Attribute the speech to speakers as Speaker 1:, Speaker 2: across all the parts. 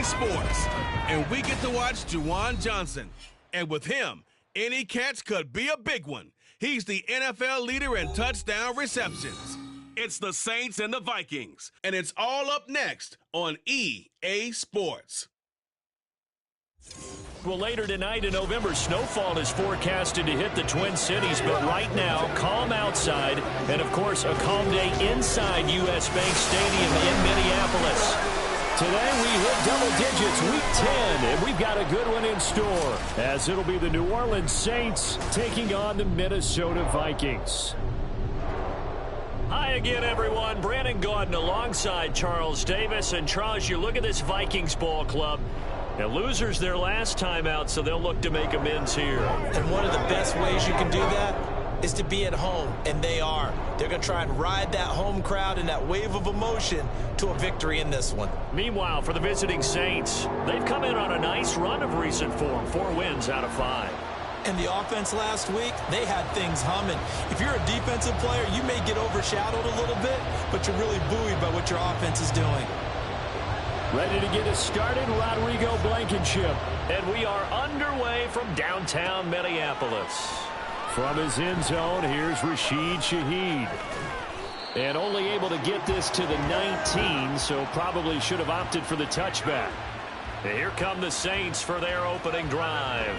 Speaker 1: Sports. And we get to watch Juwan Johnson. And with him, any catch could be a big one. He's the NFL leader in touchdown receptions. It's the Saints and the Vikings. And it's all up next on EA Sports.
Speaker 2: Well, later tonight in November, snowfall is forecasted to hit the Twin Cities, but right now, calm outside, and of course, a calm day inside U.S. Bank Stadium in Minneapolis. Today, we hit double digits, week 10, and we've got a good one in store, as it'll be the New Orleans Saints taking on the Minnesota Vikings. Hi again, everyone. Brandon Gaudin alongside Charles Davis. And Charles, you look at this Vikings ball club. Now, losers their last time out, so they'll look to make amends here.
Speaker 3: And one of the best ways you can do that is to be at home, and they are. They're going to try and ride that home crowd and that wave of emotion to a victory in this one.
Speaker 2: Meanwhile, for the visiting Saints, they've come in on a nice run of recent form, 4 wins out of 5.
Speaker 3: And the offense last week, they had things humming. If you're a defensive player, you may get overshadowed a little bit, but you're really buoyed by what your offense is doing.
Speaker 2: Ready to get us started, Rodrigo Blankenship. And we are underway from downtown Minneapolis. From his end zone, here's Rashid Shaheed. And only able to get this to the 19, so probably should have opted for the touchback. And here come the Saints for their opening drive.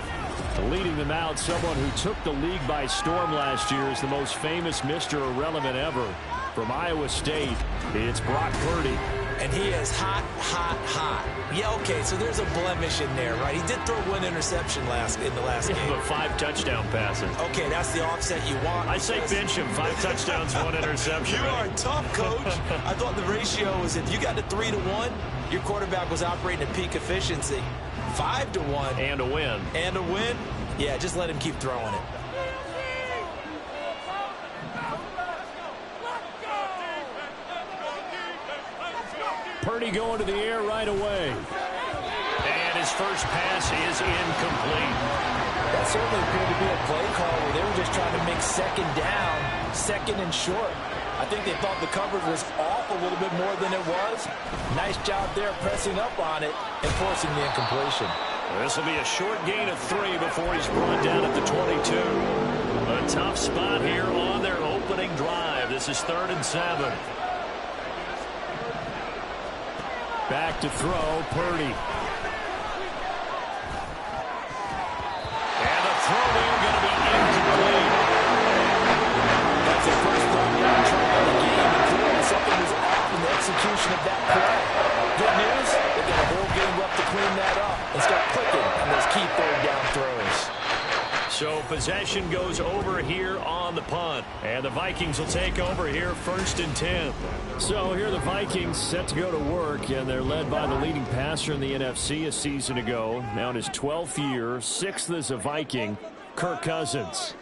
Speaker 2: Leading them out, someone who took the league by storm last year is the most famous Mr. Irrelevant ever. From Iowa State, it's Brock Purdy.
Speaker 3: And he is hot, hot, hot. Yeah, okay, so there's a blemish in there, right? He did throw 1 interception in the last game.
Speaker 2: But 5 touchdown passes.
Speaker 3: Okay, that's the offset you want.
Speaker 2: I say bench him. 5 touchdowns, 1 interception.
Speaker 3: You are tough, coach. I thought the ratio was if you got to 3-1, your quarterback was operating at peak efficiency. 5-1.
Speaker 2: And a win.
Speaker 3: And a win? Yeah, just let him keep throwing it.
Speaker 2: Purdy going to the air right away. And his first pass is incomplete.
Speaker 3: That certainly appeared to be a play call where they were just trying to make second down, second and short. I think they thought the coverage was off a little bit more than it was. Nice job there pressing up on it and forcing the incompletion.
Speaker 2: This will be a short gain of 3 before he's brought down at the 22. A tough spot here on their opening drive. This is 3rd and 7. Back to throw, Purdy. And the throw there going to be incomplete.
Speaker 3: That's the first down try of the game, and clearly something was off in the execution of that play. Good news, they got a whole game left to clean that up and start clicking on those key 3rd down throws.
Speaker 2: So possession goes over here on the punt. And the Vikings will take over here 1st and 10. So here the Vikings set to go to work, and they're led by the leading passer in the NFC a season ago. Now in his 12th year, 6th as a Viking, Kirk Cousins.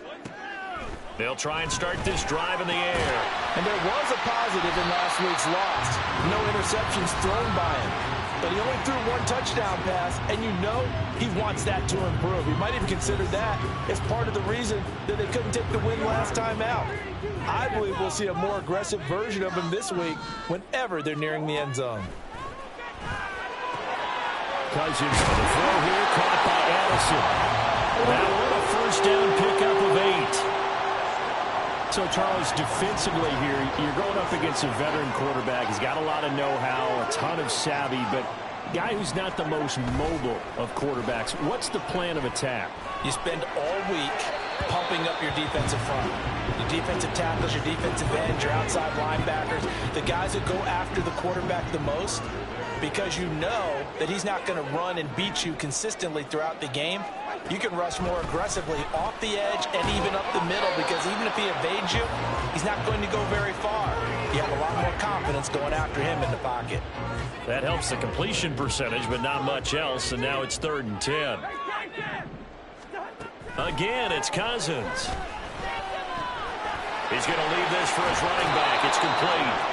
Speaker 2: They'll try and start this drive in the air.
Speaker 3: And there was a positive in last week's loss. No interceptions thrown by him. But he only threw 1 touchdown pass, and you know he wants that to improve. He might even consider that as part of the reason that they couldn't take the win last time out. I believe we'll see a more aggressive version of him this week whenever they're nearing the end zone.
Speaker 2: Cousins for the throw here, caught by Addison. Now a 1st down pickup of 8. So, Charles, defensively here, you're going up against a veteran quarterback. He's got a lot of know-how, a ton of savvy, but a guy who's not the most mobile of quarterbacks. What's the plan of attack?
Speaker 3: You spend all week pumping up your defensive front. Your defensive tackles, your defensive ends, your outside linebackers, the guys that go after the quarterback the most, because you know that he's not going to run and beat you consistently throughout the game. You can rush more aggressively off the edge and even up the middle, because even if he evades you, he's not going to go very far. You have a lot more confidence going after him in the pocket.
Speaker 2: That helps the completion percentage, but not much else, and now it's 3rd and 10. Again, it's Cousins. He's going to leave this for his running back. It's complete.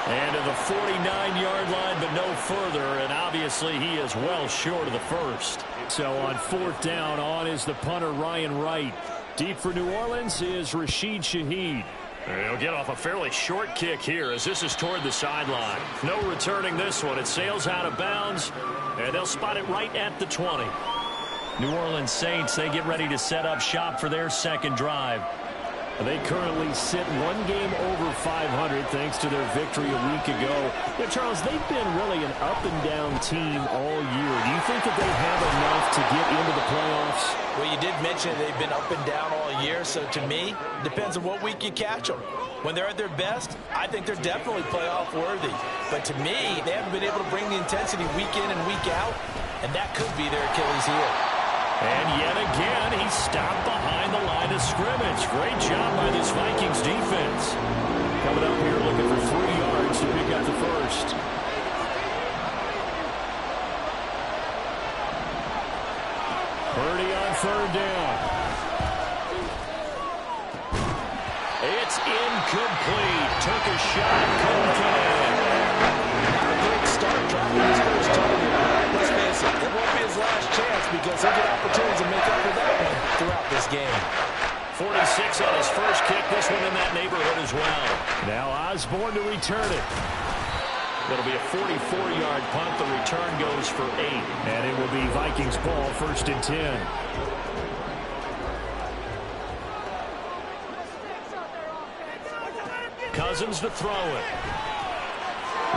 Speaker 2: And to the 49-yard line, but no further, and obviously he is well short of the first. So on 4th down, on is the punter Ryan Wright. Deep for New Orleans is Rashid Shaheed. He'll get off a fairly short kick here as this is toward the sideline. No returning this one. It sails out of bounds, and they'll spot it right at the 20. New Orleans Saints, they get ready to set up shop for their second drive.
Speaker 4: They currently sit one game over 500 thanks to their victory a week ago. Yeah, Charles, they've been really an up-and-down team all year. Do you think that they have enough to get into the playoffs?
Speaker 3: Well, you did mention they've been up and down all year, so to me, depends on what week you catch them. When they're at their best, I think they're definitely playoff worthy. But to me, they haven't been able to bring the intensity week in and week out, and that could be their Achilles heel.
Speaker 2: And yet again, he's stopped behind the line of scrimmage. Great job by this Vikings defense.
Speaker 4: Coming up here looking for 3 yards to pick up the first. Purdy on third down.
Speaker 2: It's incomplete. Took a shot, couldn't get in.
Speaker 3: Not a great start dropping his first target. Let's face it, it won't be his last chance because he'll get opportunities to make up for that one throughout this game.
Speaker 2: 46 on his first kick. This one in that neighborhood as well.
Speaker 4: Now Osborne to return it.
Speaker 2: It'll be a 44-yard punt. The return goes for 8.
Speaker 4: And it will be Vikings ball, 1st and 10.
Speaker 2: Cousins to throw it.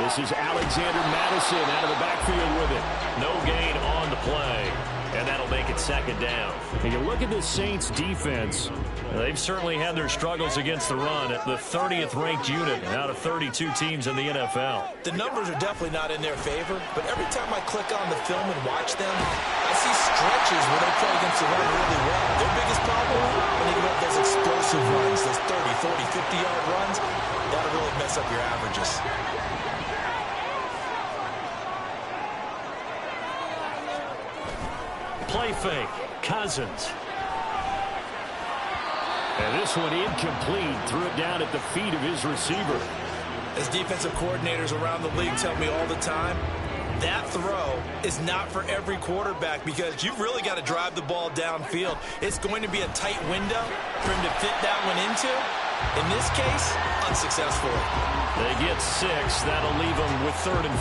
Speaker 4: This is Alexander Madison out of the backfield with it.
Speaker 2: No gain on the play. And that'll make it 2nd down.
Speaker 4: And you look at the Saints defense.
Speaker 2: They've certainly had their struggles against the run. The 30th ranked unit out of 32 teams in the NFL.
Speaker 3: The numbers are definitely not in their favor, but every time I click on the film and watch them, I see stretches where they play against the run really well. Their biggest problem, when they give up those explosive runs, those 30, 40, 50-yard runs, that'll really mess up your averages.
Speaker 2: Play fake. Cousins.
Speaker 4: And this one incomplete. Threw it down at the feet of his receiver.
Speaker 3: As defensive coordinators around the league tell me all the time, that throw is not for every quarterback because you've really got to drive the ball downfield. It's going to be a tight window for him to fit that one into. In this case, unsuccessfully.
Speaker 2: They get 6. That'll leave them with 3rd and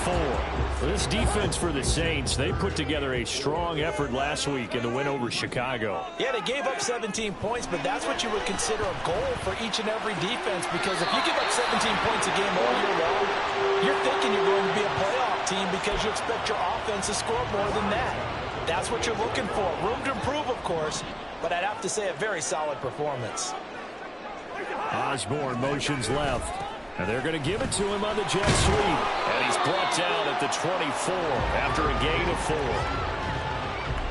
Speaker 2: 4.
Speaker 4: This defense for the Saints, they put together a strong effort last week in the win over Chicago.
Speaker 3: Yeah, they gave up 17 points, but that's what you would consider a goal for each and every defense because if you give up 17 points a game all year long, you're thinking you're going to be a playoff team because you expect your offense to score more than that. That's what you're looking for. Room to improve, of course, but I'd have to say a very solid performance.
Speaker 4: Osborne motions left. And they're going to give it to him on the jet sweep.
Speaker 2: And he's brought down at the 24 after a gain of 4.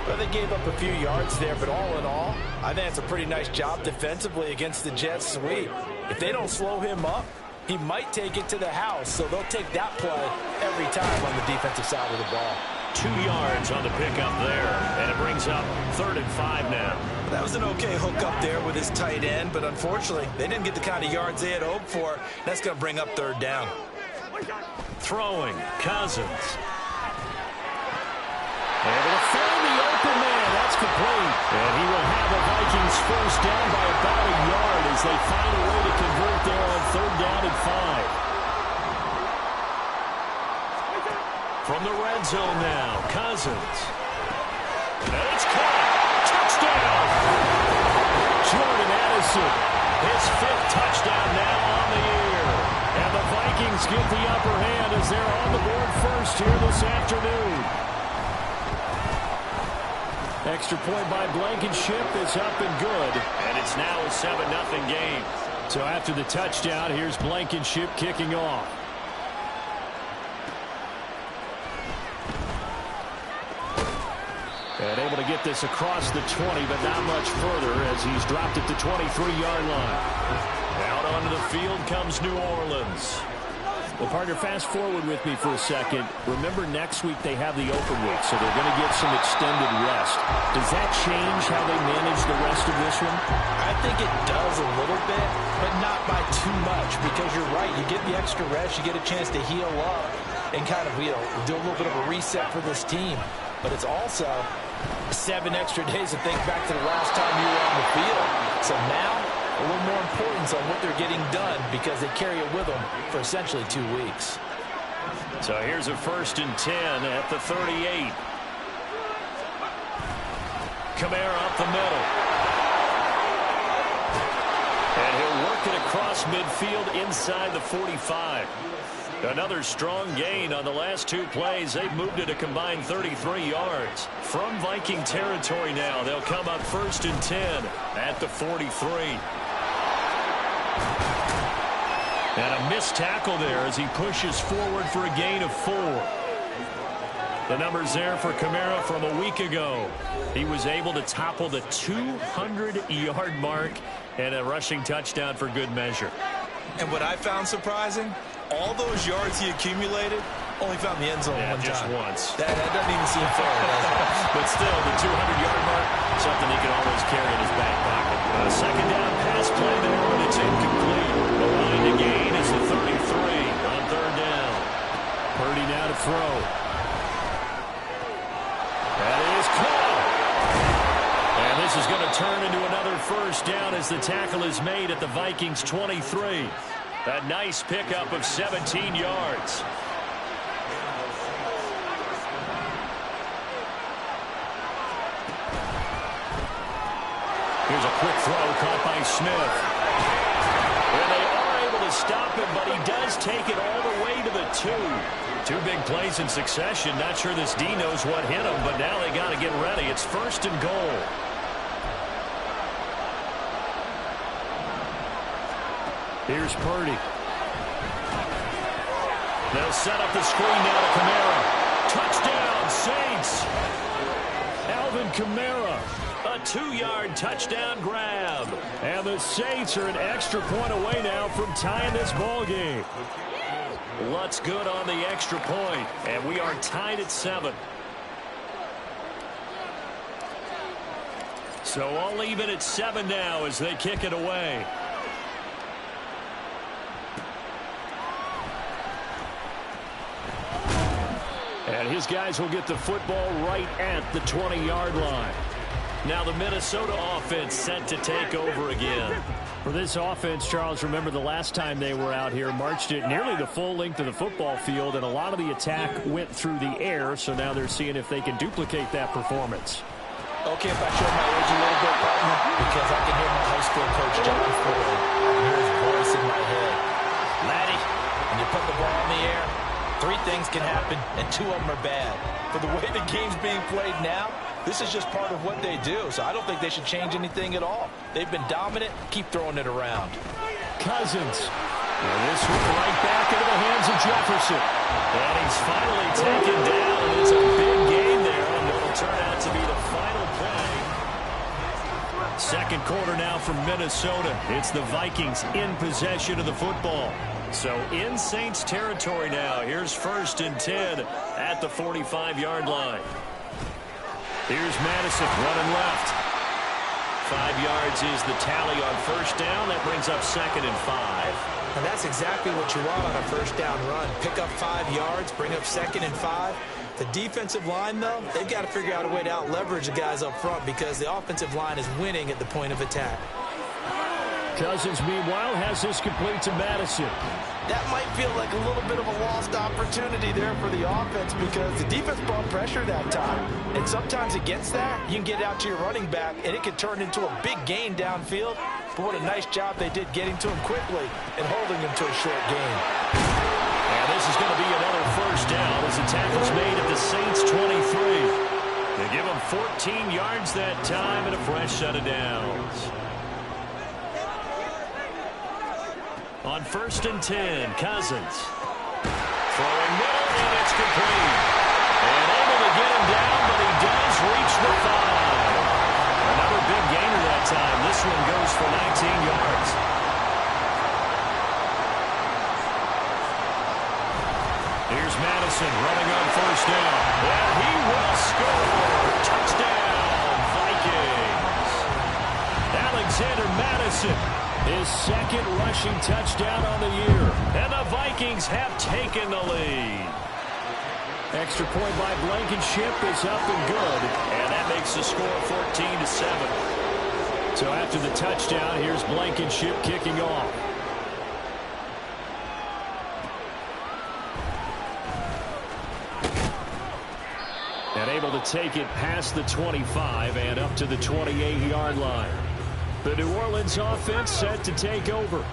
Speaker 3: Well, they gave up a few yards there, but all in all, I think it's a pretty nice job defensively against the jet sweep. If they don't slow him up, he might take it to the house, so they'll take that play every time on the defensive side of the ball.
Speaker 2: 2 yards on the pickup there, and it brings up 3rd and 5 now.
Speaker 3: That was an okay hook up there with his tight end, but unfortunately, they didn't get the kind of yards they had hoped for. That's going to bring up 3rd down.
Speaker 2: Throwing, Cousins.
Speaker 4: Able to find the open man. That's complete. And he will have a Vikings first down by about a yard as they find a way to convert there on 3rd down and 5.
Speaker 2: From the red zone now, Cousins. And it's caught. Touchdown!
Speaker 4: Jordan Addison.
Speaker 2: His 5th touchdown now on the year.
Speaker 4: And the Vikings get the upper hand as they're on the board first here this afternoon. Extra point by Blankenship is up and good.
Speaker 2: And it's now a 7-0 game.
Speaker 4: So after the touchdown, here's Blankenship kicking off. And able to get this across the 20, but not much further as he's dropped at the 23-yard line.
Speaker 2: Out onto the field comes New Orleans.
Speaker 4: Well, partner, fast forward with me for a second. Remember, next week they have the open week, so they're going to get some extended rest. Does that change how they manage the rest of this one?
Speaker 3: I think it does a little bit, but not by too much, because you're right. You get the extra rest, you get a chance to heal up and kind of, do a little bit of a reset for this team. But it's also 7 extra days to think back to the last time you were on the field. So now a little more importance on what they're getting done because they carry it with them for essentially 2 weeks.
Speaker 2: So here's a 1st and 10 at the 38. Kamara up the middle. And he'll work it across midfield inside the 45. Another strong gain on the last 2 plays. They've moved it a combined 33 yards. From Viking territory now, they'll come up 1st and 10 at the 43. And a missed tackle there as he pushes forward for a gain of 4. The numbers there for Kamara from a week ago. He was able to topple the 200-yard mark and a rushing touchdown for good measure.
Speaker 3: And what I found surprising, all those yards he accumulated only found the end zone one
Speaker 2: just
Speaker 3: time.
Speaker 2: once.
Speaker 3: That doesn't even seem fair, does it?
Speaker 2: But still, the 200-yard mark, something he can always carry in his back pocket. A 2nd down pass play there, and it's incomplete. The line to gain is the 33 on 3rd down. Purdy now to throw. That is caught. And this is going to turn into another 1st down as the tackle is made at the Vikings 23. A nice pickup of 17 yards. Here's a quick throw caught by Smith. And they are able to stop him, but he does take it all the way to the 2. 2 big plays in succession. Not sure this D knows what hit him, but now they got to get ready. It's 1st and goal. Here's Purdy. They'll set up the screen now to Kamara. Touchdown, Saints. Alvin Kamara. A 2-yard touchdown grab. And the Saints are an extra point away now from tying this ball game. Lutz good on the extra point. And we are tied at 7. So all even at 7 now as they kick it away. And his guys will get the football right at the 20-yard line. Now the Minnesota offense set to take over again.
Speaker 4: For this offense, Charles, remember the last time they were out here, marched it nearly the full length of the football field, and a lot of the attack went through the air, so now they're seeing if they can duplicate that performance.
Speaker 3: Okay, if I show my age a little bit, partner, because I can hear my high school coach, John Ford. I can hear his voice in my head. Laddie, when you put the ball in the air, 3 things can happen, and 2 of them are bad. For the way the game's being played now, this is just part of what they do, so I don't think they should change anything at all. They've been dominant. Keep throwing it around.
Speaker 2: Cousins. And this one right back into the hands of Jefferson. And he's finally taken down, and it's a big gain there, and it'll turn out to be the final play. 2nd quarter now from Minnesota. It's the Vikings in possession of the football. So in Saints territory now. Here's 1st and 10 at the 45-yard line. Here's Madison running left. 5 yards is the tally on 1st down. That brings up 2nd and 5.
Speaker 3: And that's exactly what you want on a 1st down run. Pick up 5 yards, bring up 2nd and 5. The defensive line, though, they've got to figure out a way to out-leverage the guys up front because the offensive line is winning at the point of attack.
Speaker 4: Cousins, meanwhile, has this complete to Madison.
Speaker 3: That might feel like a little bit of a lost opportunity there for the offense because the defense brought pressure that time. And sometimes against that, you can get out to your running back, and it can turn into a big gain downfield. But what a nice job they did getting to him quickly and holding him to a short gain.
Speaker 2: And this is going to be another 1st down as the tackle's made at the Saints 23. They give him 14 yards that time and a fresh set of downs. On 1st and 10, Cousins. Throwing middle, and it's complete. And able to get him down, but he does reach the 5. Another big gainer that time. This one goes for 19 yards. Here's Madison running on 1st down. And he will score. Touchdown, Vikings. Alexander Madison. His 2nd rushing touchdown on the year. And the Vikings have taken the lead.
Speaker 4: Extra point by Blankenship is up and good.
Speaker 2: And that makes the score 14-7. So after the touchdown, here's Blankenship kicking off. And able to take it past the 25 and up to the 28-yard line. The New Orleans offense set to take over.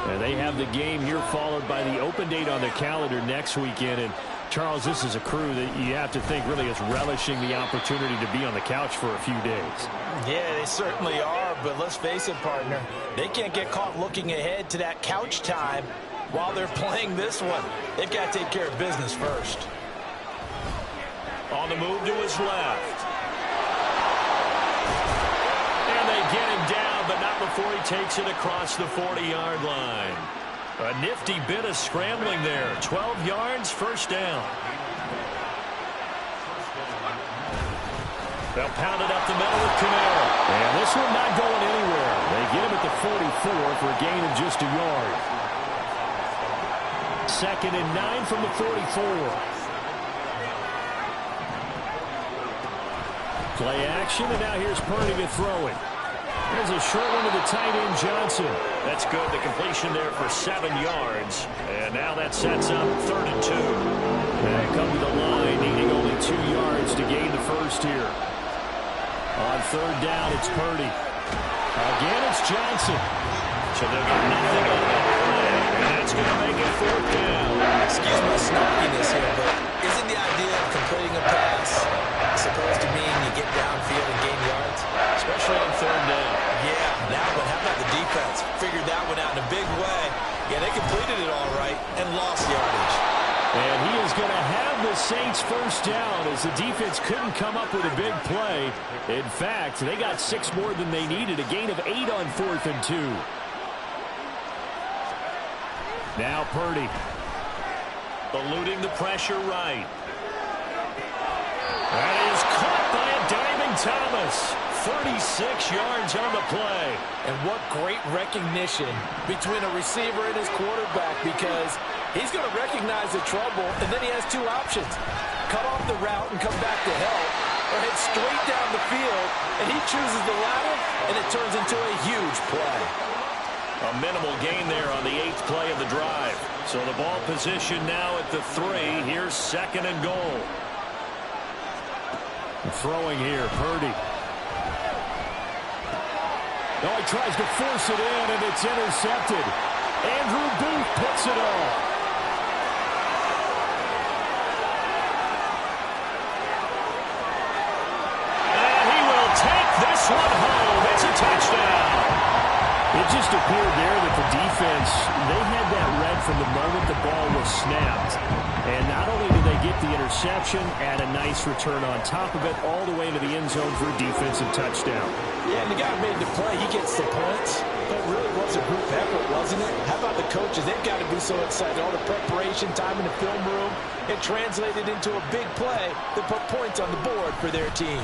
Speaker 2: And they have the game here followed by the open date on the calendar next weekend. And Charles, this is a crew that you have to think really is relishing the opportunity to be on the couch for a few days.
Speaker 3: Yeah, they certainly are, but let's face it, partner. They can't get caught looking ahead to that couch time while they're playing this one. They've got to take care of business first.
Speaker 2: On the move to his left. And they get him down, but not before he takes it across the 40-yard line. A nifty bit of scrambling there. 12 yards, first down. They'll pound it up the middle with Camara. And this one not going anywhere. They get him at the 44 for a gain of just a yard. 2nd and 9 from the 44. Play action, and now here's Purdy to throw it. There's a short one to the tight end, Johnson. That's good. The completion there for 7 yards. And now that sets up 3rd and 2. They come to the line, needing only 2 yards to gain the first here. On 3rd down, it's Purdy. Again, it's Johnson. So they'll get nothing on that play. And that's going to make it 4th down.
Speaker 3: Excuse my snarkiness here, but isn't the idea of completing a pass supposed to mean you get downfield and gain yards?
Speaker 2: Especially on 3rd down.
Speaker 3: Yeah, now, but how about the defense? Figured that one out in a big way. Yeah, they completed it all right and lost yardage.
Speaker 2: And he is going to have the Saints first down as the defense couldn't come up with a big play. In fact, they got 6 more than they needed, a gain of 8 on 4th and 2. Now Purdy. Eluding the pressure right. That is caught by a diving Thomas. 36 yards on the play.
Speaker 3: And what great recognition between a receiver and his quarterback, because he's going to recognize the trouble, and then he has 2 options. Cut off the route and come back to help, or head straight down the field, and he chooses the latter, and it turns into a huge play.
Speaker 2: A minimal gain there on the 8th play of the drive. So the ball position now at the 3. Here's 2nd and goal. Throwing here, Purdy. Oh, he tries to force it in, and it's intercepted. Andrew Booth puts it off. And he will take this one home. It's a touchdown. It just appeared there that the defense, they had that read from the moment the ball was snapped. And not only did they get the interception, add a nice return on top of it, all the way into the end zone for a defensive touchdown.
Speaker 3: Yeah, and the guy made the play. He gets the points. That really was a group effort, wasn't it? How about the coaches? They've got to be so excited. All the preparation time in the film room, it translated into a big play that put points on the board for their team.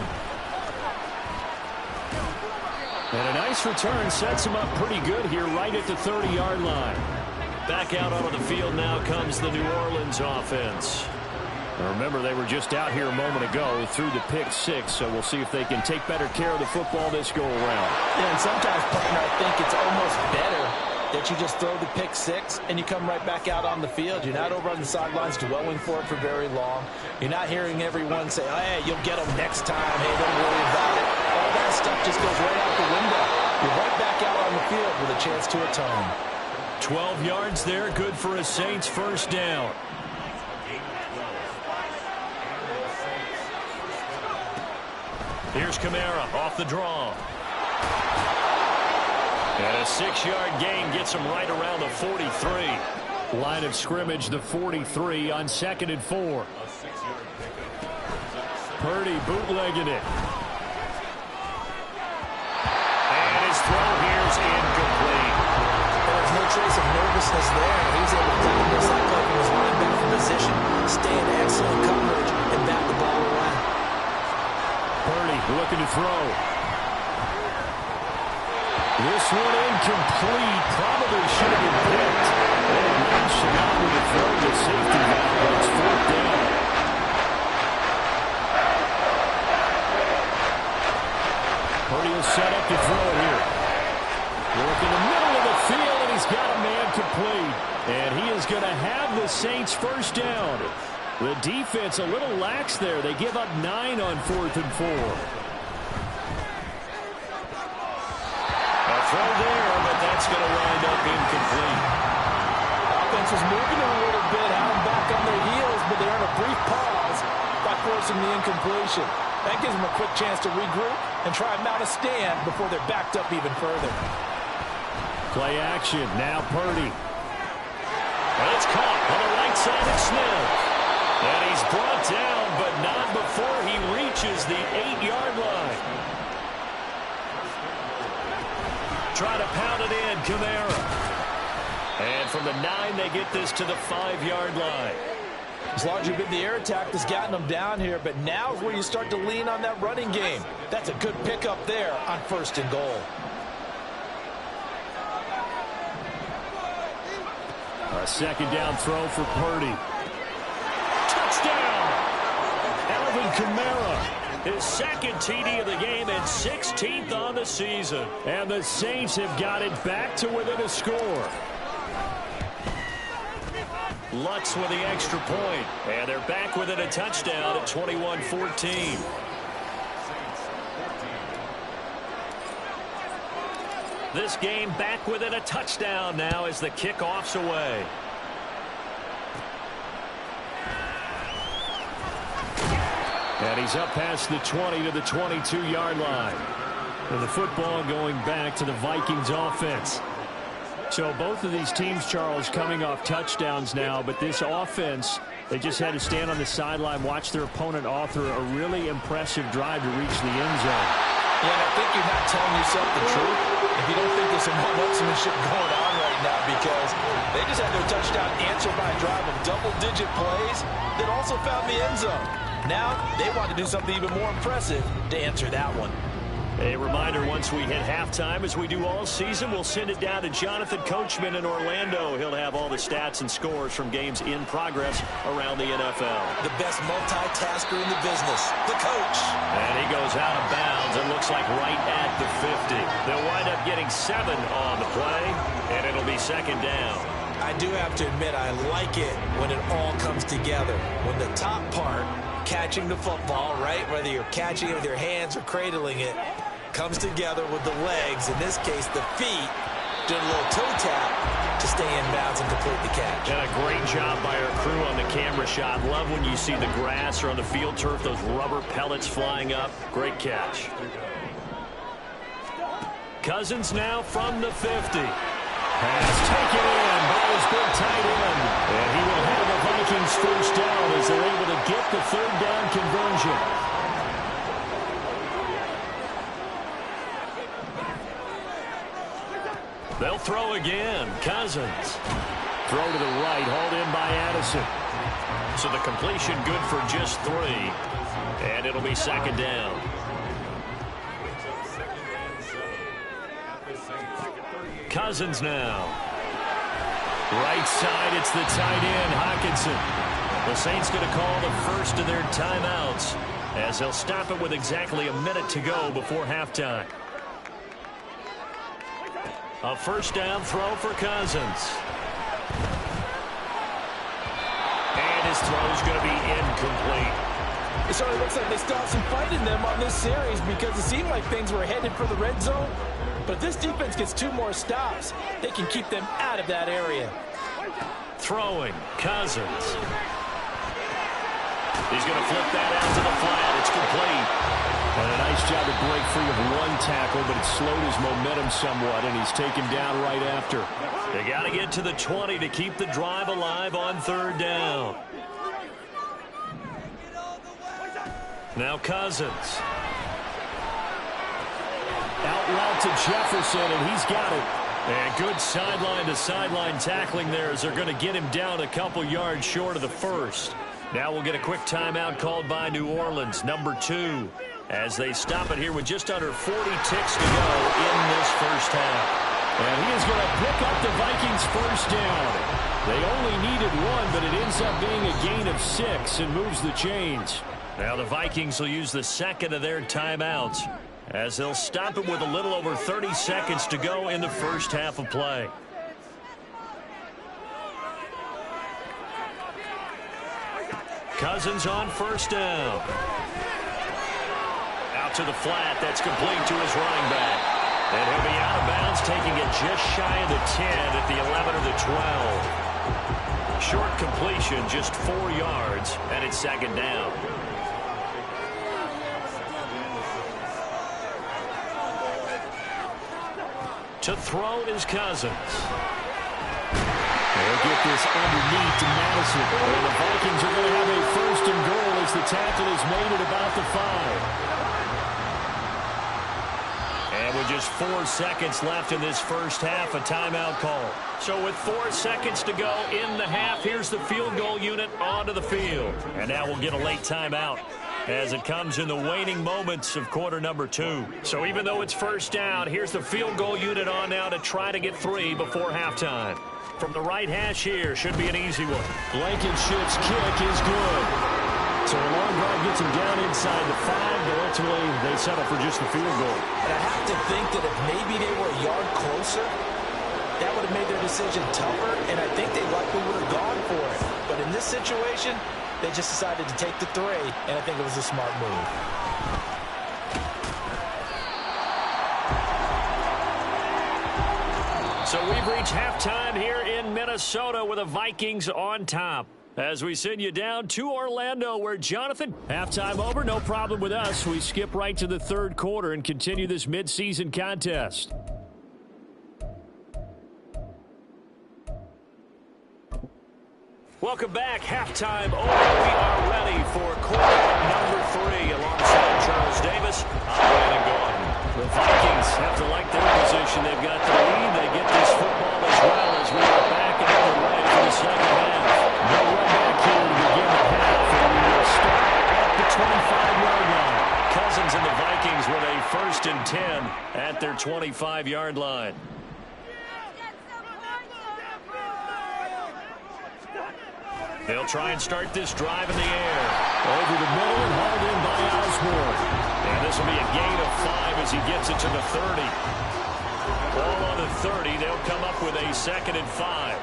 Speaker 2: And a nice return sets him up pretty good here right at the 30-yard line. Back out onto the field now comes the New Orleans offense. Now remember, they were just out here a moment ago through the pick 6, so we'll see if they can take better care of the football this go-around.
Speaker 3: Yeah, and sometimes, partner, I think it's almost better that you just throw the pick 6 and you come right back out on the field. You're not over on the sidelines dwelling for it for very long. You're not hearing everyone say, oh, hey, you'll get them next time. Hey, don't worry about it. All that stuff just goes right out the window. You're right back out on the field with a chance to atone.
Speaker 2: 12 yards there, good for a Saints first down. Here's Camara off the draw. And a 6-yard gain gets him right around the 43. Line of scrimmage, the 43 on 2nd and 4. Purdy bootlegging it. And his throw here is incomplete.
Speaker 3: There's no trace of nervousness there. He was able to take a missile play from his linebacker position, stay in excellent coverage, and bat the ball away.
Speaker 2: Purdy looking to throw. This one incomplete. Probably should have been picked. And nonchalant with the throw to safety valve, but it's 4th down.
Speaker 4: Purdy will set up to throw it here. Work in the middle of the field, and he's got a man complete. And he is going to have the Saints first down. The defense a little lax there. They give up 9 on 4th and 4.
Speaker 2: A throw there, but that's going to wind up incomplete.
Speaker 3: Offense was moving a little bit, had them back on their heels, but they earned a brief pause by forcing the incompletion. That gives them a quick chance to regroup and try and mount a stand before they're backed up even further.
Speaker 4: Play action. Now Purdy.
Speaker 2: And it's caught on the right side of Smith. And he's brought down, but not before he reaches the 8-yard line. Try to pound it in, Kamara. And from the 9, they get this to the 5-yard line.
Speaker 3: It's largely been the air attack that's gotten them down here, but now is where you start to lean on that running game. That's a good pickup there on 1st and goal.
Speaker 4: A second down throw for Purdy. Touchdown! Alvin Kamara.
Speaker 2: His second TD of the game and 16th on the season.
Speaker 4: And the Saints have got it back to within a score.
Speaker 2: Lutz with the extra point. And they're back within a touchdown at 21-14. This game back within a touchdown now as the kickoff's away.
Speaker 4: And he's up past the 20 to the 22-yard line. And the football going back to the Vikings offense. So both of these teams, Charles, coming off touchdowns now, but this offense, they just had to stand on the sideline, watch their opponent author a really impressive drive to reach the end zone.
Speaker 3: Yeah, and I think you're not telling yourself the truth if you don't think there's some one-upsmanship going on right now, because they just had their touchdown answered by a drive of double-digit plays that also found the end zone. Now they want to do something even more impressive to answer that one.
Speaker 2: A reminder, once we hit halftime, as we do all season, we'll send it down to Jonathan Coachman in Orlando. He'll have all the stats and scores from games in progress around the NFL.
Speaker 3: The best multitasker in the business, the coach.
Speaker 2: And he goes out of bounds and looks like right at the 50. They'll wind up getting 7 on the play, and it'll be second down.
Speaker 3: I do have to admit, I like it when it all comes together. When the top part, catching the football, right, whether you're catching it with your hands or cradling it, comes together with the legs, in this case the feet, doing a little toe tap to stay in bounds and complete the catch.
Speaker 2: And a great job by our crew on the camera shot. Love when you see the grass or on the field turf, those rubber pellets flying up. Great catch. Cousins now from the 50.
Speaker 4: Pass taken in by his big tight end. And he will have the Vikings first down as they're able to get the 3rd down conversion.
Speaker 2: They'll throw again. Cousins.
Speaker 4: Throw to the right, hauled in by Addison.
Speaker 2: So the completion good for just 3. And it'll be second down. Cousins now. Right side, it's the tight end, Hockenson. The Saints going to call the first of their timeouts as they'll stop it with exactly a minute to go before halftime. A first down throw for Cousins. And his throw's going to be incomplete.
Speaker 3: It certainly looks like they still have some fight in them on this series, because it seemed like things were headed for the red zone. But if this defense gets 2 more stops, they can keep them out of that area.
Speaker 2: Throwing, Cousins. He's going to flip that out to the flat. It's complete.
Speaker 4: And a nice job to break free of 1 tackle, but it slowed his momentum somewhat, and he's taken down right after.
Speaker 2: They got to get to the 20 to keep the drive alive on 3rd down. Now Cousins.
Speaker 4: Out route to Jefferson, and he's got it.
Speaker 2: And good sideline-to-sideline tackling there as they're going to get him down a couple yards short of the first. Now we'll get a quick timeout called by New Orleans, number 2, as they stop it here with just under 40 ticks to go in this first half.
Speaker 4: And he is going to pick up the Vikings first down. They only needed 1, but it ends up being a gain of 6 and moves the chains.
Speaker 2: Now the Vikings will use the second of their timeouts. as they'll stop it with a little over 30 seconds to go in the first half of play. Cousins on first down. Out to the flat. That's complete to his running back. And he'll be out of bounds, taking it just shy of the 10 at the 11 or the 12. Short completion, just 4 yards, and it's second down. To throw is Cousins.
Speaker 4: They'll get this underneath to Madison. And the Vikings are going to have a first and goal as the tackle is made at about the 5.
Speaker 2: And with just 4 seconds left in this first half, a timeout call. So with 4 seconds to go in the half, here's the field goal unit onto the field. And now we'll get a late timeout as it comes in the waning moments of quarter number 2. So even though it's first down, here's the field goal unit on now to try to get 3 before halftime. From the right hash here, should be an easy one.
Speaker 4: Blankenship's kick is good. So a long drive gets him down inside the 5, but ultimately they settle for just the field goal.
Speaker 3: And I have to think that if maybe they were a yard closer, that would have made their decision tougher, and I think they likely would have gone for it. But in this situation, they just decided to take the 3, and I think it was a smart move.
Speaker 2: So we've reached halftime here in Minnesota with the Vikings on top. As we send you down to Orlando where Jonathan, halftime over, no problem with us. We skip right to the third quarter and continue this midseason contest. Welcome back. Halftime over. We are ready for quarter number 3 alongside Charles Davis. I'm Brandon Gordon. The Vikings have to like their position. They've got the lead. They get this football as well as we are back and underway for the second half. No run back here to begin the half, and we will start at the 25-yard line. Cousins and the Vikings with a 1st and 10 at their 25-yard line. They'll try and start this drive in the air.
Speaker 4: Over the middle and hauled in by Osborne.
Speaker 2: And this will be a gain of 5 as he gets it to the 30. Ball on the 30. They'll come up with a 2nd and 5.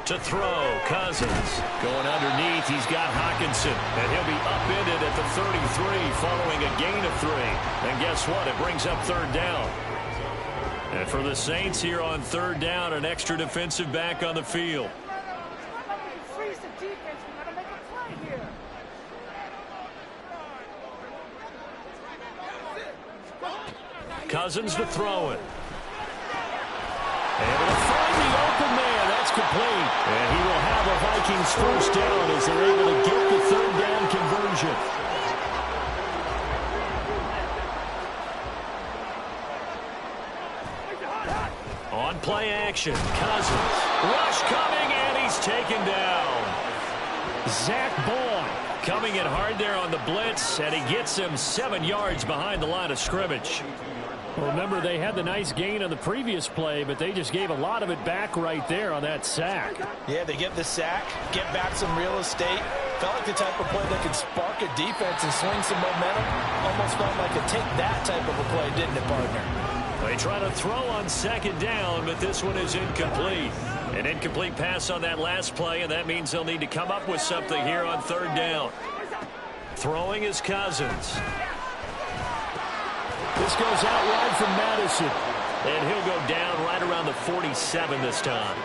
Speaker 2: To throw, Cousins. Going underneath, he's got Hockenson. And he'll be upended at the 33 following a gain of 3. And guess what? It brings up 3rd down. And for the Saints here on 3rd down, an extra defensive back on the field. Cousins to throw it. Able to find the open man. That's complete. And he will have a Vikings first down as they're able to get the 3rd down conversion. On play action, Cousins. Rush coming, and he's taken down. Zach Boyd coming in hard there on the blitz, and he gets him 7 yards behind the line of scrimmage.
Speaker 4: Well, remember, they had the nice gain on the previous play, but they just gave a lot of it back right there on that sack.
Speaker 3: Yeah, they get the sack, get back some real estate. Felt like the type of play that could spark a defense and swing some momentum. Almost felt like a take that type of a play, didn't it, partner?
Speaker 2: They try to throw on 2nd down, but this one is incomplete. An incomplete pass on that last play, and that means they'll need to come up with something here on 3rd down. Throwing is Cousins.
Speaker 4: This goes out wide from Madison.
Speaker 2: And he'll go down right around the 47 this time.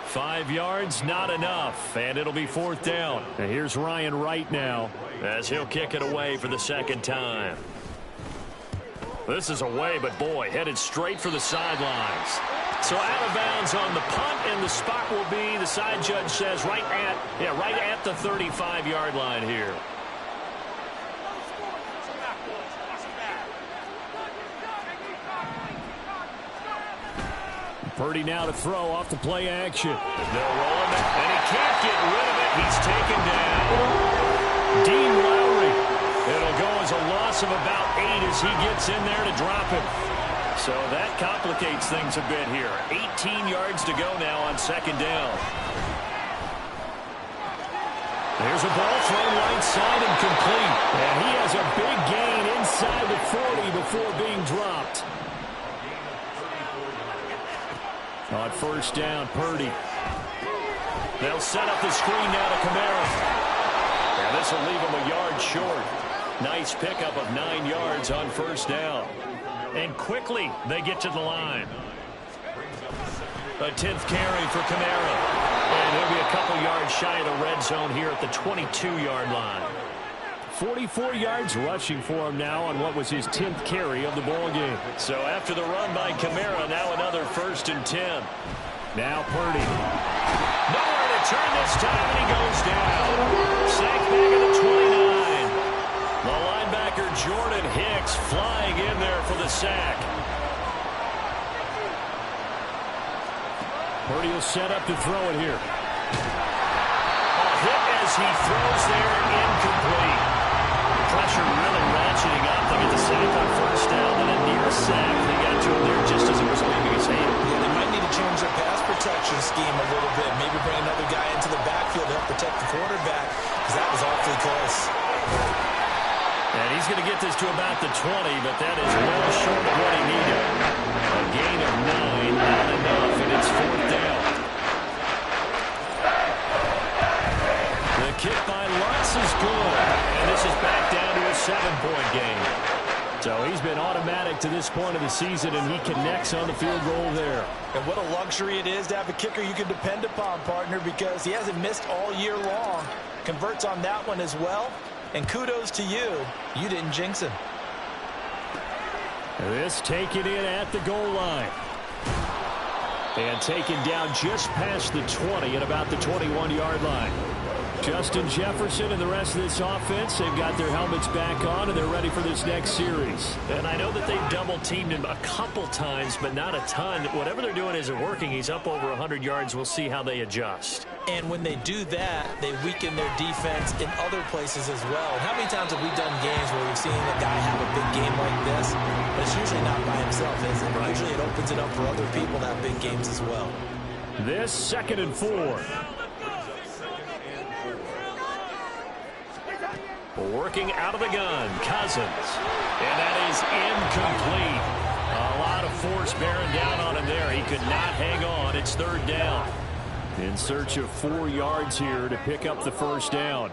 Speaker 2: 5 yards, not enough, and it'll be 4th down. And here's Ryan Wright now as he'll kick it away for the 2nd time. This is away, but boy, headed straight for the sidelines. So out of bounds on the punt, and the spot will be, the side judge says, right at the 35-yard line here.
Speaker 4: Purdy now to throw off the play action.
Speaker 2: They'll roll him, and he can't get rid of it. He's taken down. Dean Lowry. It'll go as a loss of about 8 as he gets in there to drop him. So that complicates things a bit here. 18 yards to go now on 2nd down. There's a ball thrown right side and complete. And he has a big gain inside the 40 before being dropped. On first down, Purdy. They'll set up the screen now to Kamara. And this will leave him a yard short. Nice pickup of 9 yards on first down. And quickly they get to the line. A 10th carry for Kamara. And he'll be a couple yards shy of the red zone here at the 22-yard line.
Speaker 4: 44 yards rushing for him now on what was his 10th carry of the ball game.
Speaker 2: So after the run by Kamara, now another 1st and 10.
Speaker 4: Now Purdy.
Speaker 2: Nowhere to turn this time, and he goes down. Sacked back at the 29. The linebacker Jordan Hicks flying in there for the sack.
Speaker 4: Purdy will set up to throw it here.
Speaker 2: A hit as he throws there, incomplete. Pressure really ratcheting up. They get the sack on first down, and a near sack. They got to him there just as it was leaving his hand.
Speaker 3: Yeah, they might need to change their pass protection scheme a little bit. Maybe bring another guy into the backfield to help protect the quarterback, because that was awfully close.
Speaker 2: And he's going to get this to about the 20, but that is well short of what he needed. A gain of 9, not enough, and it's 4th down. The kick by Lutz is good, and this is back down to a 7-point game.
Speaker 4: So he's been automatic to this point of the season, and he connects on the field goal there.
Speaker 3: And what a luxury it is to have a kicker you can depend upon, partner, because he hasn't missed all year long. Converts on that one as well. And kudos to you. You didn't jinx him.
Speaker 4: This taken in at the goal line. And taken down just past the 20 at about the 21-yard line. Justin Jefferson and the rest of this offense, they've got their helmets back on, and they're ready for this next series.
Speaker 2: And I know that they've double-teamed him a couple times, but not a ton. Whatever they're doing isn't working. He's up over 100 yards. We'll see how they adjust.
Speaker 3: And when they do that, they weaken their defense in other places as well. And how many times have we done games where we've seen a guy have a big game like this? But it's usually not by himself, is it? Right. Usually it opens it up for other people to have big games as well.
Speaker 4: This 2nd and 4.
Speaker 2: Working out of the gun, Cousins. And that is incomplete. A lot of force bearing down on him there. He could not hang on. It's 3rd down.
Speaker 4: In search of 4 yards here to pick up the first down.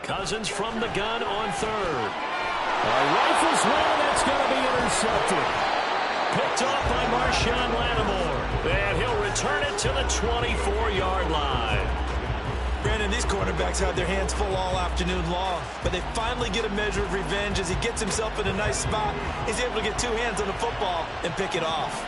Speaker 2: Cousins from the gun on 3rd.
Speaker 4: Rifles one, that's going to be intercepted.
Speaker 2: Picked off by Marshawn Lattimore. And he'll return it to the 24-yard line.
Speaker 3: Brandon, these quarterbacks had their hands full all afternoon long, but they finally get a measure of revenge as he gets himself in a nice spot. He's able to get 2 hands on the football and pick it off.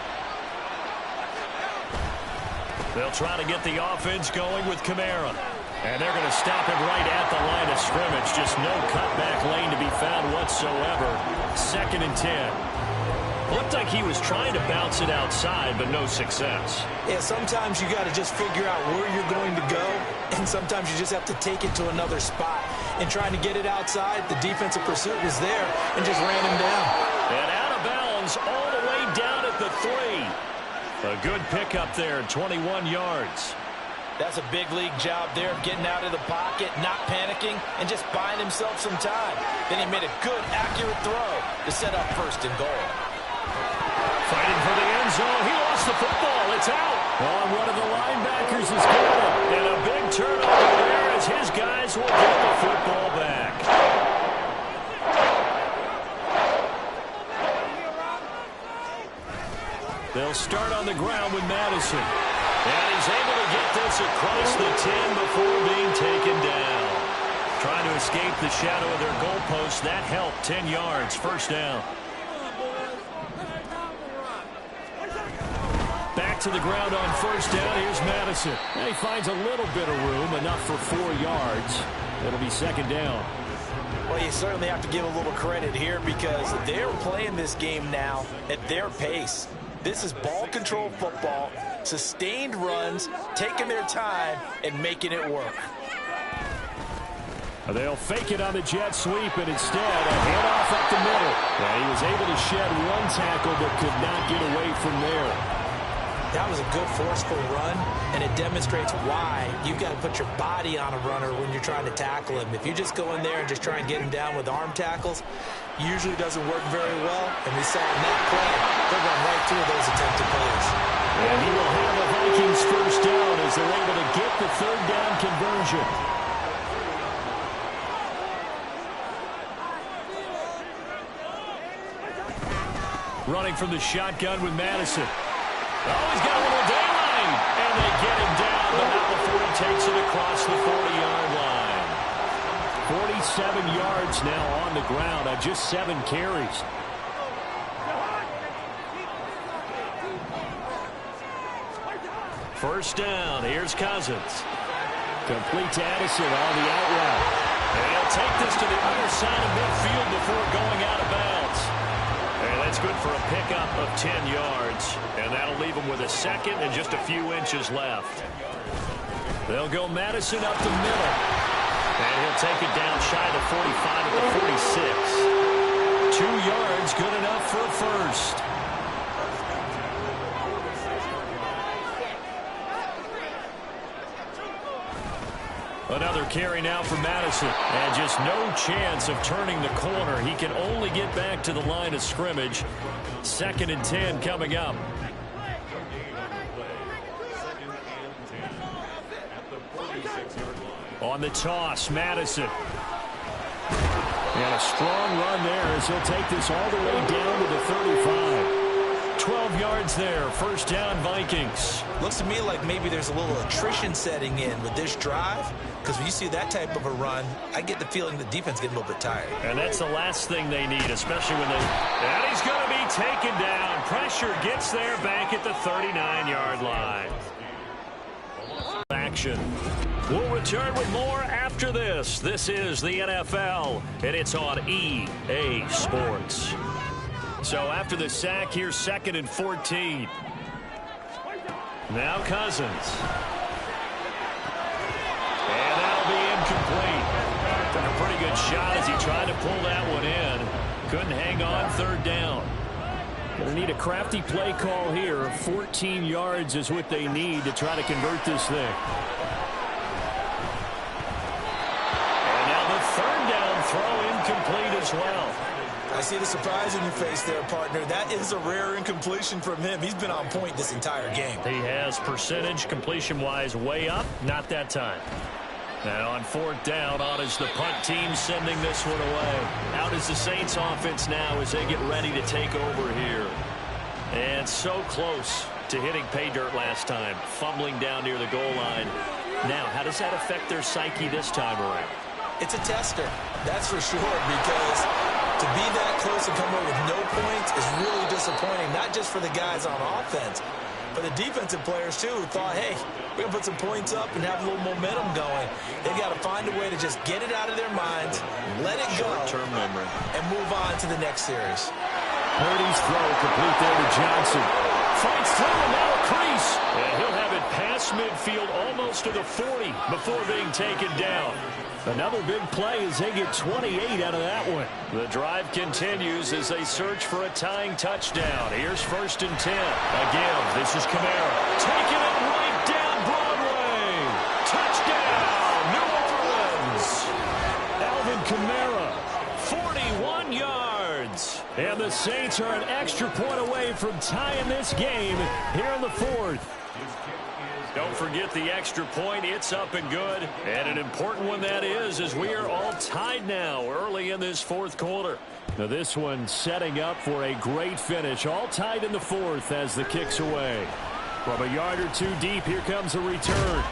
Speaker 2: They'll try to get the offense going with Kamara. And they're going to stop him right at the line of scrimmage. Just no cutback lane to be found whatsoever. 2nd and 10. Looked like he was trying to bounce it outside, but no success.
Speaker 3: Yeah, sometimes you got to just figure out where you're going to go, and sometimes you just have to take it to another spot. And trying to get it outside, the defensive pursuit was there and just ran him down.
Speaker 2: And out of bounds all the way down at the 3. A good pickup there, 21 yards.
Speaker 3: That's a big league job there of getting out of the pocket, not panicking, and just buying himself some time. Then he made a good, accurate throw to set up 1st and goal.
Speaker 2: Fighting for the end zone. He lost the football. It's out.
Speaker 4: Oh, one of the linebackers is good.
Speaker 2: And a big turnover there as his guys will get the football back. They'll start on the ground with Madison. And he's able to get this across the 10 before being taken down. Trying to escape the shadow of their goalpost. That helped. 10 yards. 1st down. Back to the ground on 1st down. Here's Madison.
Speaker 4: And he finds a little bit of room, enough for 4 yards. It'll be 2nd down.
Speaker 3: Well, you certainly have to give a little credit here because they're playing this game now at their pace. This is ball control football, sustained runs, taking their time, and making it work.
Speaker 4: They'll fake it on the jet sweep, and instead a handoff up the middle. And he was able to shed one tackle but could not get away from there.
Speaker 3: That was a good forceful run, and it demonstrates why you've got to put your body on a runner when you're trying to tackle him. If you just go in there and just try and get him down with arm tackles, usually doesn't work very well. And we saw in that play, they're going right through those attempted plays.
Speaker 4: And he will have the Vikings first down as they're able to get the third down conversion. Running from the shotgun with Madison. Oh, he's got a little daylight. And they get him down, but not before he takes it across the 40-yard line. 47 yards now on the ground on just 7 carries. First down, here's Cousins. Complete to Addison on the out route. And he'll take this to the other side of midfield before going out of bounds. And that's good for a pickup of 10 yards. And that'll leave him with a second and just a few inches left. They'll go Madison up the middle. And he'll take it down shy of the 45 at the 46. 2 yards, good enough for a first. Another carry now for Madison. And just no chance of turning the corner. He can only get back to the line of scrimmage. 2nd and 10 coming up. On the toss, Madison. And a strong run there as he'll take this all the way down to the 35. 12 yards there. First down, Vikings.
Speaker 3: Looks to me like maybe there's a little attrition setting in with this drive, because when you see that type of a run, I get the feeling the defense getting a little bit tired.
Speaker 4: And that's the last thing they need, especially when they... And he's going to be taken down. Pressure gets there back at the 39-yard line. Action. We'll return with more after this. This is the NFL, and it's on EA Sports. So after the sack, here's 2nd and 14. Now Cousins. And that'll be incomplete. Took a pretty good shot as he tried to pull that one in. Couldn't hang on 3rd down. Gonna need a crafty play call here. 14 yards is what they need to try to convert this thing. And now the 3rd down throw incomplete as well.
Speaker 3: I see the surprise in your face there, partner. That is a rare incompletion from him. He's been on point this entire game.
Speaker 4: He has percentage completion-wise way up. Not that time. And on 4th down, on is the punt team sending this one away. Out is the Saints offense now as they get ready to take over here. And so close to hitting pay dirt last time. Fumbling down near the goal line. Now, how does that affect their psyche this time around?
Speaker 3: It's a tester, that's for sure, because to be that close and come away with no points is really disappointing, not just for the guys on offense, but the defensive players, too, who thought, hey, we're going to put some points up and have a little momentum going. They've got to find a way to just get it out of their minds, let it go,
Speaker 4: short-term memory,
Speaker 3: and move on to the next series.
Speaker 4: Purdy's throw complete there to Johnson. Fights through and now a crease. And he'll have it past midfield almost to the 40 before being taken down. Another big play as they get 28 out of that one. The drive continues as they search for a tying touchdown. Here's 1st and 10. Again, this is Kamara. Taking it right down Broadway. Touchdown, New Orleans. Alvin Kamara, 41 yards. And the Saints are an extra point away from tying this game here in the 4th. Don't forget the extra point. It's up and good. And an important one that is, as we are all tied now early in this 4th quarter. Now this one setting up for a great finish. All tied in the 4th as the kick's away. From a yard or two deep, here comes a return.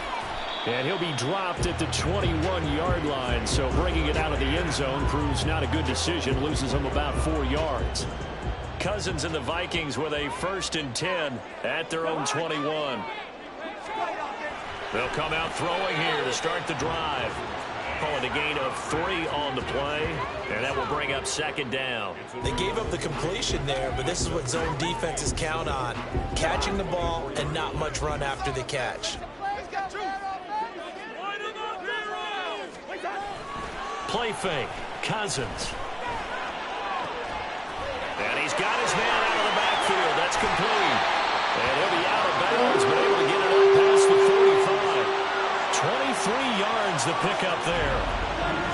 Speaker 4: And he'll be dropped at the 21-yard line. So bringing it out of the end zone proves not a good decision. Loses him about 4 yards. Cousins and the Vikings with a 1st and 10 at their own 21. They'll come out throwing here to start the drive. Call it a gain of 3 on the play, and that will bring up 2nd down.
Speaker 3: They gave up the completion there, but this is what zone defenses count on. Catching the ball and not much run after the catch.
Speaker 2: play fake. Cousins. And he's got his man out of the backfield. That's complete. And he'll be out of bounds, but able to get it up past the 45. 23 yards to pick up there.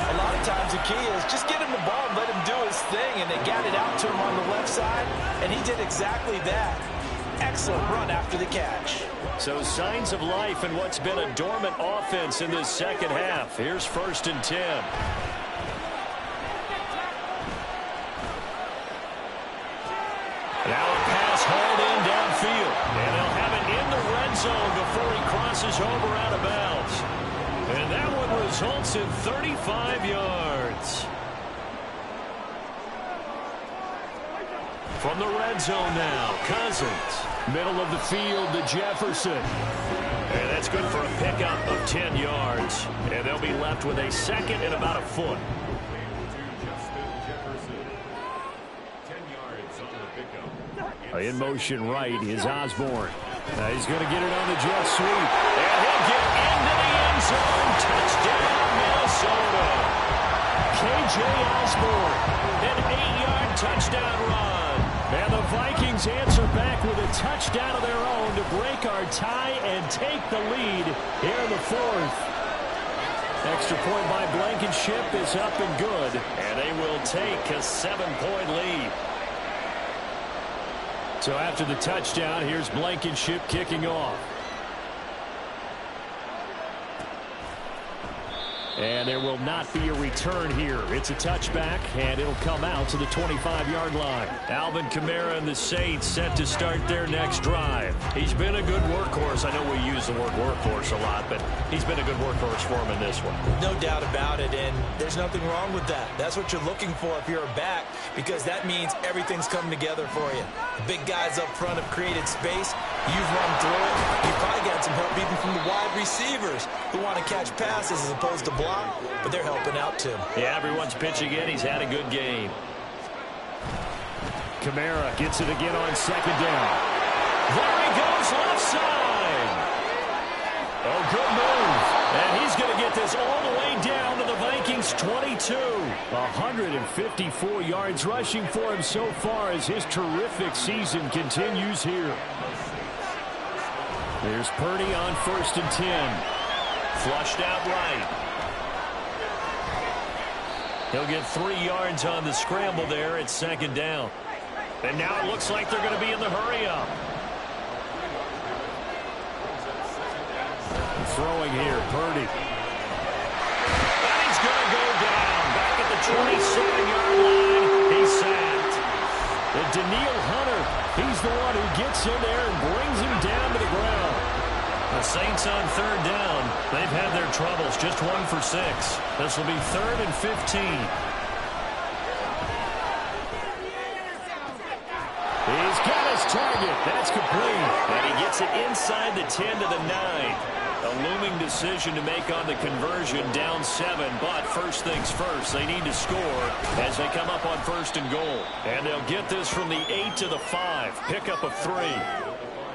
Speaker 3: A lot of times the key is just get him the ball and let him do his thing, and they got it out to him on the left side, and he did exactly that. Excellent run after the catch.
Speaker 2: So signs of life in what's been a dormant offense in this second half. Here's 1st and 10. Now a pass hauled in downfield. And they'll have it in the red zone before he crosses over out of bounds. And that one results in 35 yards. From the red zone now, Cousins. Middle of the field to Jefferson. And that's good for a pickup of 10 yards. And they'll be left with a second and about a foot. In motion right is Osborne. He's going to get it on the jet sweep. And he'll get into the end zone. Touchdown, Minnesota. K.J. Osborne, an 8-yard touchdown run. And the Vikings answer back with a touchdown of their own to break our tie and take the lead here in the 4th. Extra point by Blankenship is up and good. And they will take a 7-point lead. So after the touchdown, here's Blankenship kicking off. And there will not be a return here. It's a touchback, and it'll come out to the 25-yard line. Alvin Kamara and the Saints set to start their next drive. He's been a good workhorse. I know we use the word workhorse a lot, but he's been a good workhorse for him in this one.
Speaker 3: No doubt about it, and there's nothing wrong with that. That's what you're looking for if you're a back, because that means everything's coming together for you. The big guys up front have created space. You've run through it. You've probably got some help even from the wide receivers who want to catch passes as opposed to block, but they're helping out too.
Speaker 2: Yeah, everyone's pitching in. He's had a good game. Kamara gets it again on 2nd down. There he goes, left side. Oh, good move. And he's going to get this all the way down to the Vikings 22. 154 yards rushing for him so far as his terrific season continues here. There's Purdy on 1st and 10. Flushed out right. He'll get 3 yards on the scramble there at 2nd down. And now it looks like they're going to be in the hurry-up. Throwing here, Purdy. And he's going to go down. Back at the 27-yard line. He's sacked. And Daniil Hunter, he's the one who gets in there and brings him down to the ground. The Saints on 3rd down. They've had their troubles. Just 1 for 6. This will be 3rd and 15. He's got his target. That's complete. And he gets it inside the 10 to the 9. A looming decision to make on the conversion, down 7. But first things first, they need to score as they come up on 1st and goal. And they'll get this from the 8 to the 5. Pickup of 3.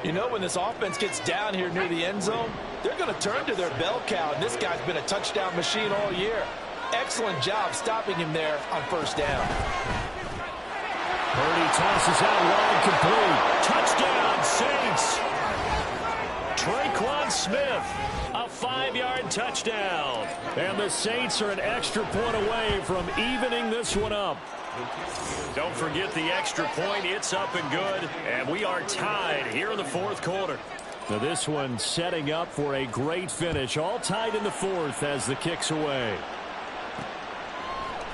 Speaker 3: You know, when this offense gets down here near the end zone, they're going to turn to their bell cow, and this guy's been a touchdown machine all year. Excellent job stopping him there on 1st down.
Speaker 2: Purdy tosses out wide, complete. Touchdown, Saints. Traquan Smith, a 5-yard touchdown. And the Saints are an extra point away from evening this one up. Don't forget the extra point. It's up and good. And we are tied here in the 4th quarter. Now this one setting up for a great finish. All tied in the 4th as the kick's away.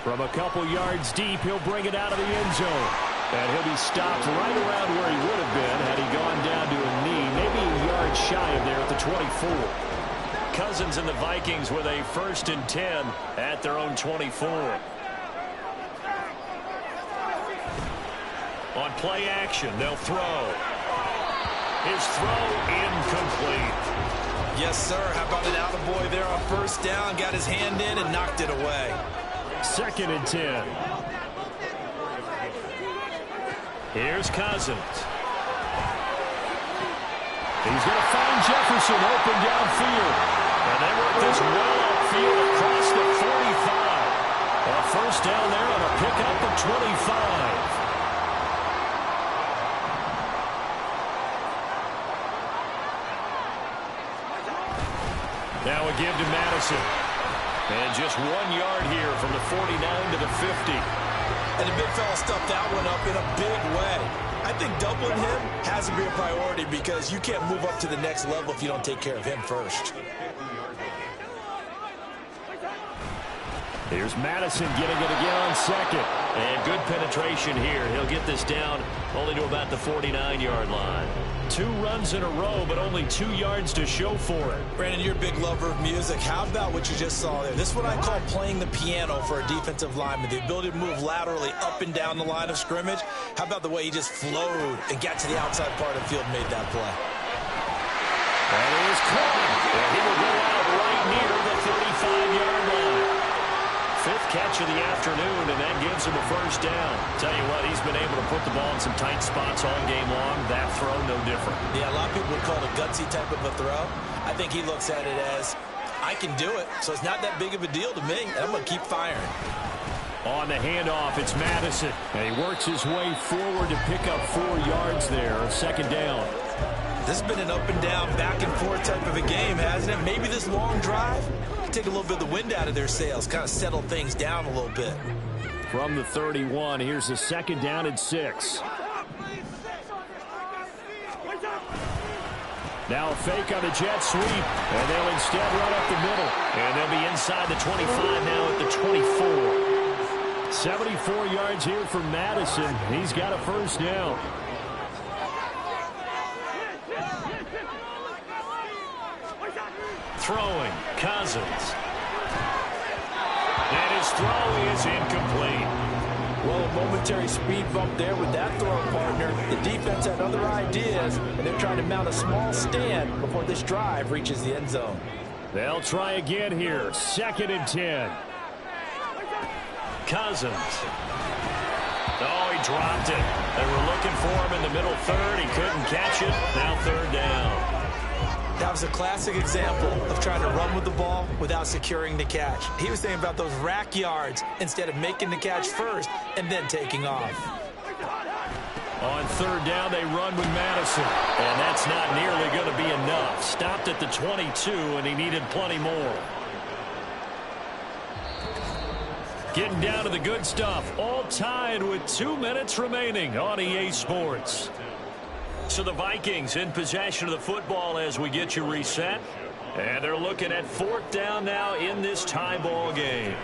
Speaker 2: From a couple yards deep, he'll bring it out of the end zone. And he'll be stopped right around where he would have been had he gone down to a knee, maybe a yard shy of there at the 24. Cousins and the Vikings with a 1st and 10 at their own 24. On play action, they'll throw. His throw incomplete.
Speaker 3: Yes, sir. How about an attaboy there on 1st down? Got his hand in and knocked it away.
Speaker 2: 2nd and 10. Here's Cousins. He's going to find Jefferson open downfield. And they work this well upfield across the 45. first down there on a pickup of 25. Now a give to Madison. And just 1 yard here from the 49 to the 50.
Speaker 3: And the big fella stuffed that one up in a big way. I think doubling him has to be a priority because you can't move up to the next level if you don't take care of him first.
Speaker 2: Here's Madison getting it again on second. And good penetration here. He'll get this down only to about the 49-yard line. 2 runs in a row, but only 2 yards to show for it.
Speaker 3: Brandon, you're a big lover of music. How about what you just saw there? This is what I call playing the piano for a defensive lineman. The ability to move laterally up and down the line of scrimmage. How about the way he just flowed and got to the outside part of the field and made that play?
Speaker 2: That is caught. And he will go out right near the 35-yard line. 5th catch of the afternoon, and that gives him a first down. Tell you what, he's been able to put the ball in some tight spots all game long. That throw, no different.
Speaker 3: Yeah, a lot of people would call it a gutsy type of a throw. I think he looks at it as, I can do it, so it's not that big of a deal to me, and I'm going to keep firing.
Speaker 2: On the handoff, it's Madison. And he works his way forward to pick up 4 yards there. Second down.
Speaker 3: This has been an up and down, back and forth type of a game, hasn't it? Maybe this long drive take a little bit of the wind out of their sails, kind of settle things down a little bit.
Speaker 2: From the 31, here's a second down and 6. Now a fake on the jet sweep, and they'll instead run up the middle. And they'll be inside the 25 now at the 24. 74 yards here for Madison. He's got a first down. Throwing, Cousins. And his throw is incomplete.
Speaker 3: Well, a momentary speed bump there with that throw, partner. The defense had other ideas, and they're trying to mount a small stand before this drive reaches the end zone.
Speaker 2: They'll try again here. 2nd and 10. Cousins. Oh, he dropped it. They were looking for him in the middle third. He couldn't catch it. Now 3rd down.
Speaker 3: That was a classic example of trying to run with the ball without securing the catch. He was thinking about those rack yards instead of making the catch first and then taking off.
Speaker 2: On 3rd down, they run with Madison. And that's not nearly going to be enough. Stopped at the 22, and he needed plenty more. Getting down to the good stuff. All tied with 2 minutes remaining on EA Sports. So the Vikings in possession of the football as we get you reset. And they're looking at 4th down now in this tie ball game.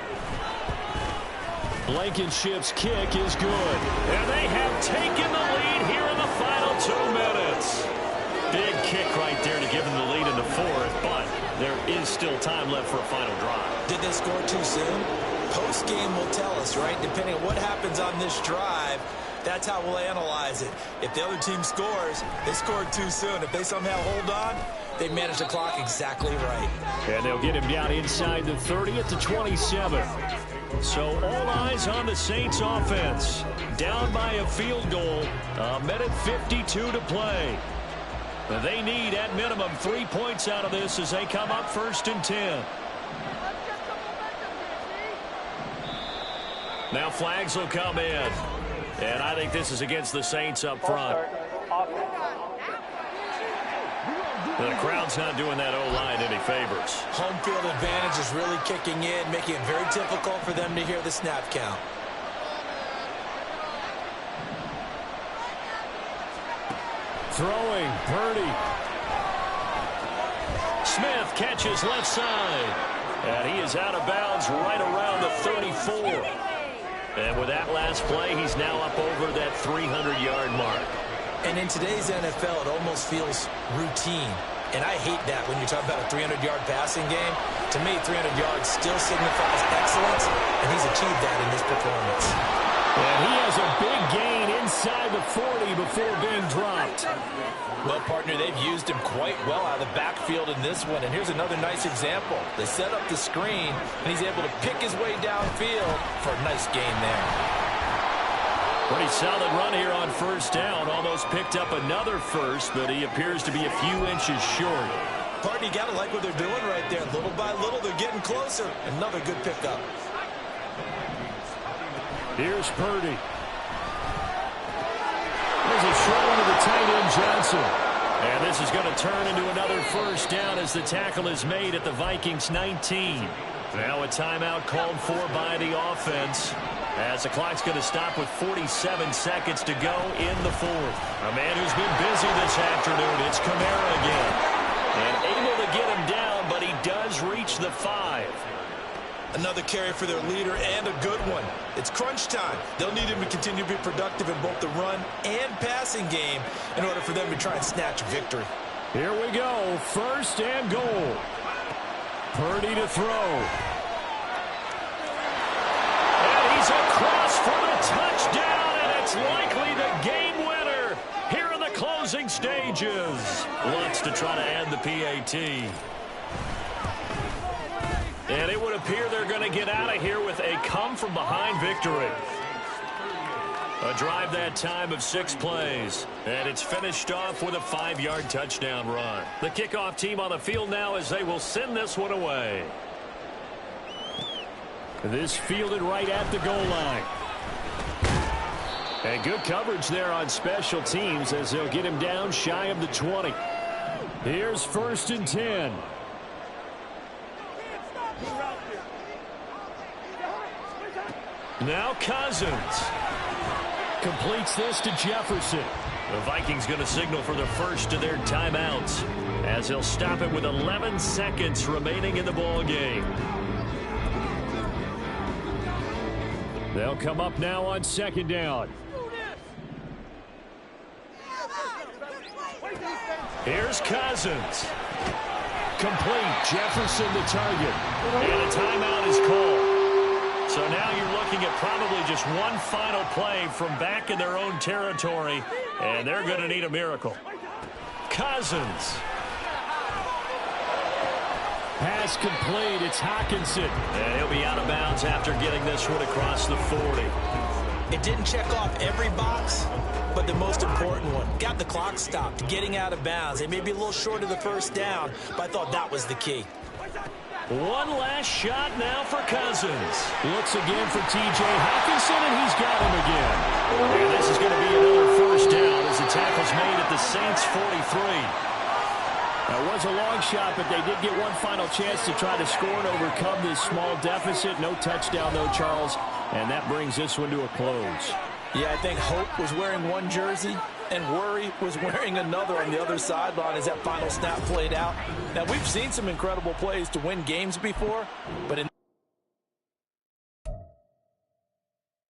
Speaker 2: Blankenship's kick is good. And they have taken the lead here in the final 2 minutes. Big kick right there to give them the lead in the 4th, but there is still time left for a final drive.
Speaker 3: Did they score too soon? Post-game will tell us, right? Depending on what happens on this drive, that's how we'll analyze it. If the other team scores, they scored too soon. If they somehow hold on, they manage the clock exactly right.
Speaker 2: And they'll get him down inside the 30 at the 27. So all eyes on the Saints offense. Down by a field goal. 1:52 to play. They need at minimum 3 points out of this as they come up 1st and 10. Now flags will come in. And I think this is against the Saints up front. The crowd's not doing that O-line any favors.
Speaker 3: Home field advantage is really kicking in, making it very difficult for them to hear the snap count.
Speaker 2: Throwing, Purdy. Smith catches left side. And he is out of bounds right around the 34. And with that last play, he's now up over that 300-yard mark.
Speaker 3: And in today's NFL, it almost feels routine. And I hate that when you talk about a 300-yard passing game. To me, 300 yards still signifies excellence, and he's achieved that in this performance.
Speaker 2: And he has a big gain inside the 40 before being dropped.
Speaker 3: Well, partner, they've used him quite well out of the backfield in this one. And here's another nice example. They set up the screen, and he's able to pick his way downfield for a nice gain there.
Speaker 2: Pretty solid run here on 1st down. Almost picked up another first, but he appears to be a few inches short.
Speaker 3: Partner, you got to like what they're doing right there. Little by little, they're getting closer. Another good pickup.
Speaker 4: Here's Purdy. There's a throw to the tight end, Johnson. And this is going to turn into another first down as the tackle is made at the Vikings 19. Now a timeout called for by the offense, as the clock's going to stop with 47 seconds to go in the fourth. A man who's been busy this afternoon, it's Kamara again. And able to get him down, but he does reach the 5.
Speaker 3: Another carry for their leader, and a good one. It's crunch time. They'll need him to continue to be productive in both the run and passing game in order for them to try and snatch a victory.
Speaker 4: Here we go, first and goal. Purdy to throw. And he's across for the touchdown, and it's likely the game winner here in the closing stages. Wants to try to end the PAT. And it would appear they're going to get out of here with a come-from-behind victory. A drive that time of 6 plays. And it's finished off with a 5-yard touchdown run. The kickoff team on the field now as they will send this one away. This fielded right at the goal line. And good coverage there on special teams as they'll get him down shy of the 20. Here's first and 10. Now Cousins. Completes this to Jefferson. The Vikings going to signal for the first of their timeouts as they'll stop it with 11 seconds remaining in the ball game. They'll come up now on second down. Here's Cousins. Complete. Jefferson the target. And a timeout is called. So now you're looking at probably just one final play from back in their own territory, and they're going to need a miracle. Cousins. Pass complete. It's Hockenson. And he'll be out of bounds after getting this one across the 40.
Speaker 3: It didn't check off every box, but the most important one. Got the clock stopped, getting out of bounds. They may be a little short of the first down, but I thought that was the key.
Speaker 4: One last shot now for Cousins. Looks again for T.J. Hockenson, and he's got him again. And this is going to be another first down as the tackle's made at the Saints 43. That was a long shot, but they did get one final chance to try to score and overcome this small deficit. No touchdown, though, Charles, and that brings this one to a close.
Speaker 3: Yeah, I think Hope was wearing one jersey and Worry was wearing another on the other sideline as that final snap played out. Now, we've seen some incredible plays to win games before, but in